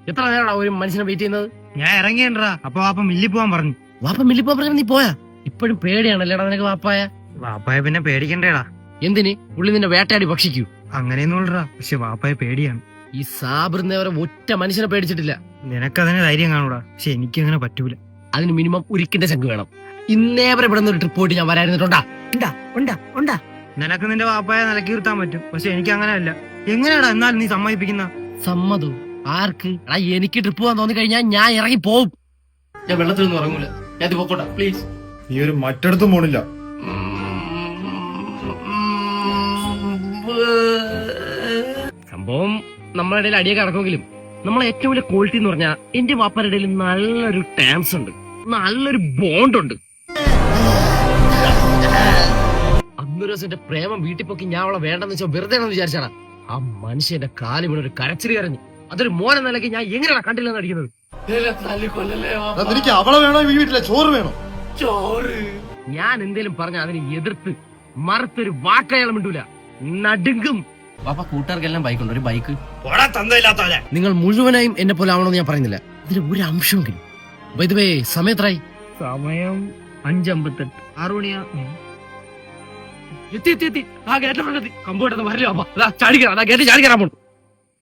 എത്ര നേരമാണ് ഒരു മനുഷ്യനെ വെയിറ്റ് ചെയ്യുന്നത്? ഞാൻ ഇറങ്ങിയണ്ടാ. അപ്പൊ വാപ്പ മില്ലി പോവാൻ പറഞ്ഞു. വാപ്പ മില്ലി പോകാൻ പറഞ്ഞു, നീ പോയാ? ഇപ്പോഴും പേടിയാണല്ലേടാ നിനക്ക് വാപ്പായ? വാപ്പായ പിന്നെ പേടിക്കണ്ടേടാ. എന്തിന്? പുള്ളി നിന്നെ വേട്ടയാടി ഭക്ഷിക്കൂ? അങ്ങനെയൊന്നുമില്ലടാ, പക്ഷെ വാപ്പായ പേടിയാണ്. ഈ സാബിറിനെ ഒറ്റ മനുഷ്യനെ പേടിച്ചിട്ടില്ല. നിനക്കതിന് ധൈര്യം കാണൂടാ, പക്ഷെ എനിക്കങ്ങനെ പറ്റൂല. അതിന് മിനിമം ഉരുക്കിന്റെ ചങ്ക് വേണം. ഇന്നേ വരെ ഇവിടെ ഒരു ട്രിപ്പ് പോയിട്ട് ഞാൻ വരായിരുന്നിട്ടുണ്ടാ? നിനക്ക് നിന്റെ വാപ്പായ നിലക്കി നിർത്താൻ പറ്റും, പക്ഷെ എനിക്ക് അങ്ങനെ അല്ല. എങ്ങനെയാടാ എന്നാൽ നീ സമ്മതിപ്പിക്കുന്ന? സമ്മതോ? ആർക്ക്? എനിക്ക് ട്രിപ്പ് പോകാൻ തോന്നി കഴിഞ്ഞാൽ ഞാൻ ഇറങ്ങി പോവും. ഞാൻ വെള്ളത്തിൽ ഒന്നും ഇറങ്ങൂല. ഞാൻ പോക്കോട്ടെ പ്ലീസ്. നീ ഒരു മറ്റടത്തും പോണില്ല. സംഭവം നമ്മുടെ ഇടയിൽ അടിയൊക്കെ നടക്കുമെങ്കിലും നമ്മളെ ഏറ്റവും വലിയ ക്വാളിറ്റി എന്ന് പറഞ്ഞാൽ എന്റെ വാപ്പാരുടെ ഇടയിൽ നല്ലൊരു ടാംസ് ഉണ്ട്, നല്ലൊരു ബോണ്ട് ഉണ്ട്. അന്നൊരു ദിവസം എന്റെ പ്രേമം വീട്ടിൽ പോക്കി ഞാൻ അവളെ വേണ്ടെന്ന് വെച്ചാൽ വെറുതെ വിചാരിച്ചാടാ. ആ മനുഷ്യന്റെ കാല് വീണൊരു കരച്ചിരി കരഞ്ഞു. അതൊരു മോനെ നിലയ്ക്ക് ഞാൻ എങ്ങനെയാണ് കണ്ടില്ലെന്ന് അടിക്കുന്നത്? നിനക്ക് അവളെ വേണോ ഈ വീട്ടിലെ ചോറ് വേണോ? ഞാൻ എന്തേലും പറഞ്ഞ അതിനെ എതിർത്ത് മറുത്തൊരു വാക്കയാളം മിണ്ടൂല, നടുങ്കും. പാപ്പ കൂട്ടുകാർക്കെല്ലാം ബൈക്കുണ്ട്, ഒരു ബൈക്ക്. നിങ്ങൾ മുഴുവനായും എന്നെ പോലെ ആവണമെന്ന് ഞാൻ പറയുന്നില്ല, ഇതിൽ ഒരു അംശമെങ്കിലും. വൈദ്യവേ സമയത്രായി? സമയം 5:58. 6 മണിയാ. എത്തി. ആ ഗേറ്റ് കമ്പോട്ടെന്ന് വരില്ല. ചാടിക്കറാ, ഗേറ്റ് ചാടിക്കറാൻ പോണു.